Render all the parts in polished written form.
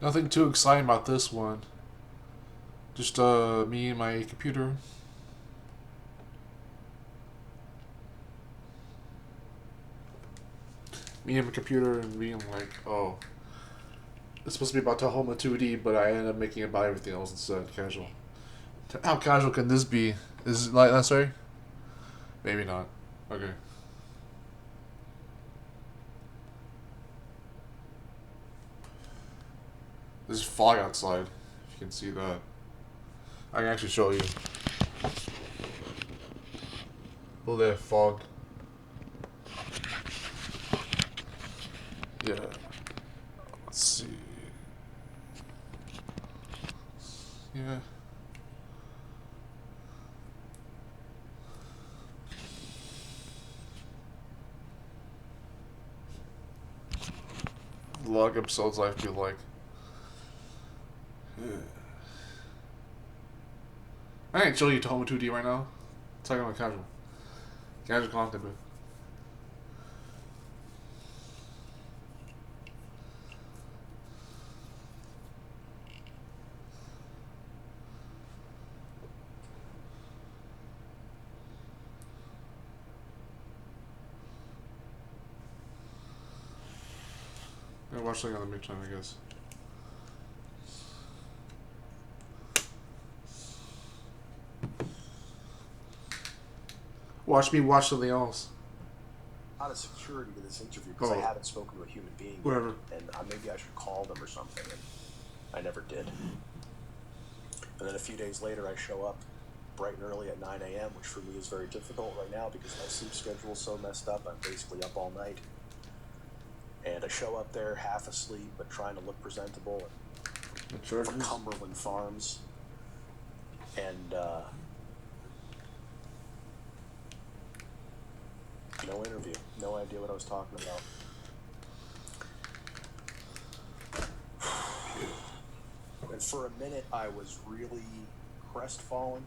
Nothing too exciting about this one. Just me and my computer. Me and my computer and being like, oh, it's supposed to be about Tahoma 2D, but I ended up making it about everything else instead. Casual. How casual can this be? Is it like necessary? Maybe not. Okay. There's fog outside. If you can see that. I can actually show you. Look at that fog. Yeah. Let's see. Yeah. Log episodes I feel like. Yeah. I can't show you Tahoma 2D right now. Talking about casual. Casual content, but. I watch something on the midtime, I guess. Watch me watch something else. Out of security to this interview because I haven't spoken to a human being Whatever. yet, and maybe I should call them or something, and I never did. And then a few days later I show up bright and early at 9 a.m., which for me is very difficult right now because my sleep schedule is so messed up. I'm basically up all night. And I show up there half asleep but trying to look presentable from Cumberland Farms. And no interview. No idea what I was talking about. And for a minute, I was really crestfallen.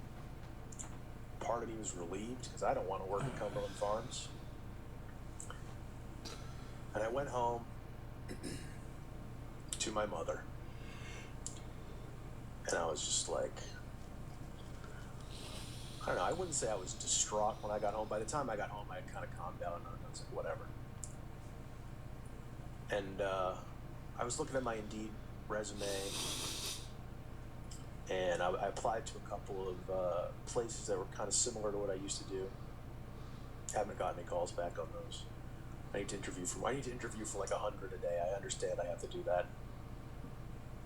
Part of me was relieved because I don't want to work at Cumberland Farms. And I went home to my mother. And I was just like, I don't know, I wouldn't say I was distraught when I got home. By the time I got home, I had kind of calmed down and I was like, whatever. And I was looking at my Indeed resume, and I applied to a couple of places that were kind of similar to what I used to do. Haven't gotten any calls back on those. I need to interview for like 100 a day. I understand I have to do that.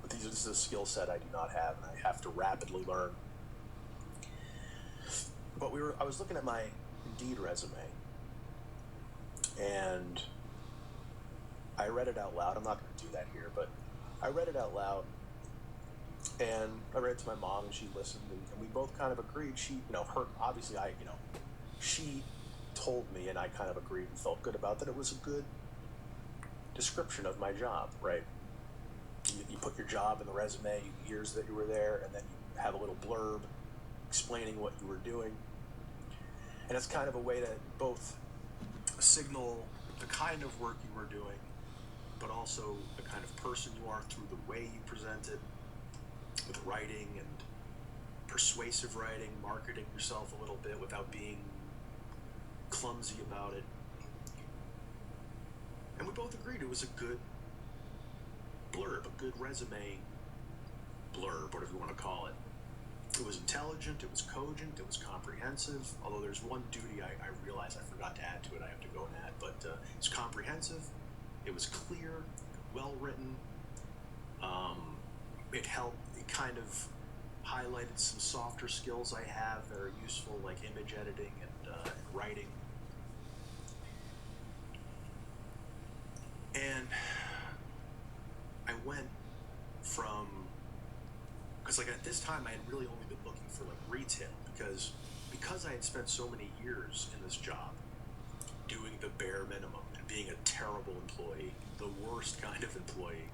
But this is a skill set I do not have, and I have to rapidly learn. But I was looking at my Indeed resume, and I read it out loud. I'm not going to do that here, but I read it out loud, and I read it to my mom, and she listened, and we both kind of agreed. She, she told me, and I kind of agreed and felt good about that. It was a good description of my job, right? You put your job in the resume, years that you were there, and then you have a little blurb explaining what you were doing. And it's kind of a way to both signal the kind of work you were doing, but also the kind of person you are through the way you present it, with writing and persuasive writing, marketing yourself a little bit without being clumsy about it. And we both agreed it was a good blurb, a good resume blurb, whatever you want to call it. It was intelligent, it was cogent, it was comprehensive, although there's one duty I realized I forgot to add to it, I have to go and add, but it's comprehensive, it was clear, well written, it kind of highlighted some softer skills I have that are useful, like image editing and writing. And I went from, because like at this time I had really only been looking for like retail, because I had spent so many years in this job doing the bare minimum and being a terrible employee, the worst kind of employee.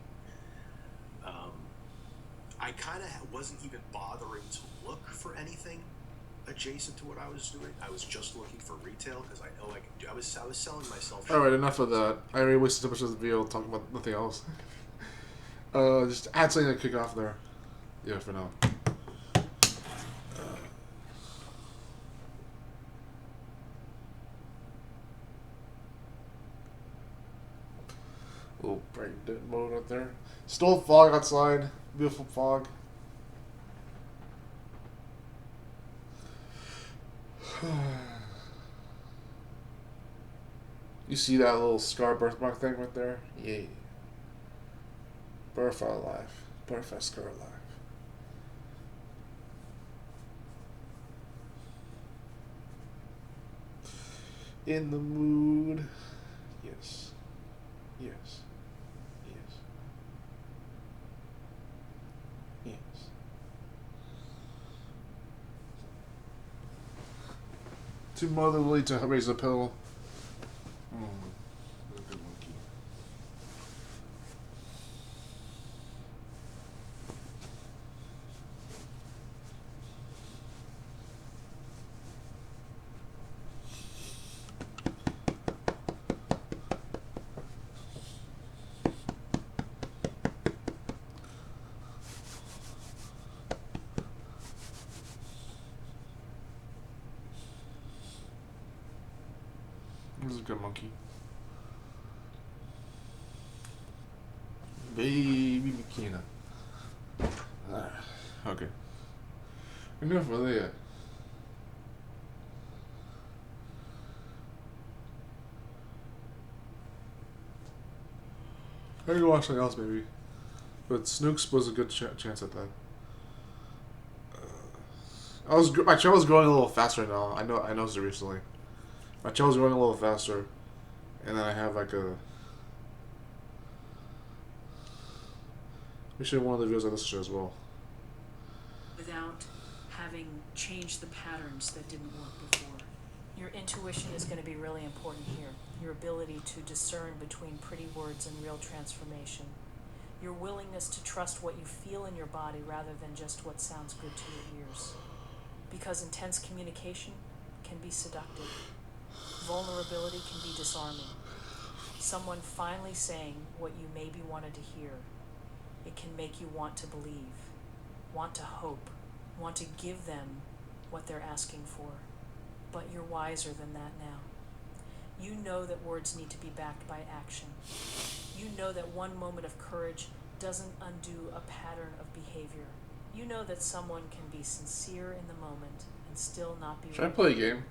I kind of wasn't even bothering to look for anything adjacent to what I was doing. I was just looking for retail because I know I could do. I was selling myself. All right, enough of that. I already wasted too much of the video talking about nothing else. Just add something to kick off there. Yeah, for now. Little bright dead mode up there. Still fog outside. Beautiful fog. You see that little scar birthmark thing right there? Yeah. Birth alive. Birth scar alive. In the mood. Yes. Yes. Yes. Yes. Too motherly to raise a pillow. Good monkey. This is a good monkey. Baby Makina. Okay. Enough of that. I could watch something else maybe. But Sno0ks was a good chance at that. My channel was growing a little faster now. I noticed it recently. My channel's growing a little faster, and then I have like a. We should one of the videos I listen to as well. Without having changed the patterns that didn't work before. Your intuition is going to be really important here. Your ability to discern between pretty words and real transformation. Your willingness to trust what you feel in your body rather than just what sounds good to your ears. Because intense communication can be seductive. Vulnerability can be disarming. Someone finally saying what you maybe wanted to hear. It can make you want to believe, want to hope, want to give them what they're asking for. But you're wiser than that now. You know that words need to be backed by action. You know that one moment of courage doesn't undo a pattern of behavior. You know that someone can be sincere in the moment and still not be. Should I play a game?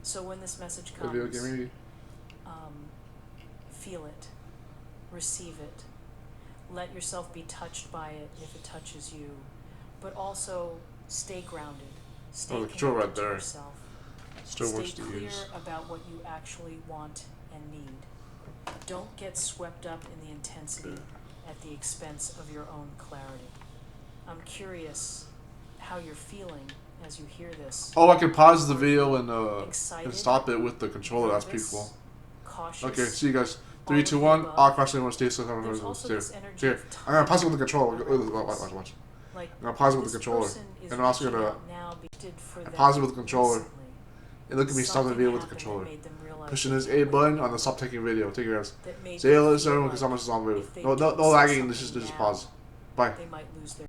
So when this message comes, A video game maybe? Feel it, receive it, let yourself be touched by it if it touches you, but also stay grounded, stay the control right connected to there. yourself, Still works stay to clear use. about what you actually want and need. Don't get swept up in the intensity at the expense of your own clarity. I'm curious how you're feeling as you hear this. Oh, I can pause the video and Excited, stop it with the controller. That's nervous, pretty cool. cautious. Okay, see you guys. all 3, of 2, the 1. above. I'll crush anyone. Stay so. There's also Here. this energy Here. of I'm gonna pause it time with the controller. around Watch. this. Like, I'm gonna pause it with the this controller, person is and I'm also reaching gonna out now because for them pause it with the controller. recently. And look at me stop the Something video with the happened that controller. made them realize Pushing they this could A wait. button on the stop taking video. Take your hands. That made Say them hello to feel everyone like because someone's on video. if they No don't say lagging. This is something just now, pause. Bye. they might lose their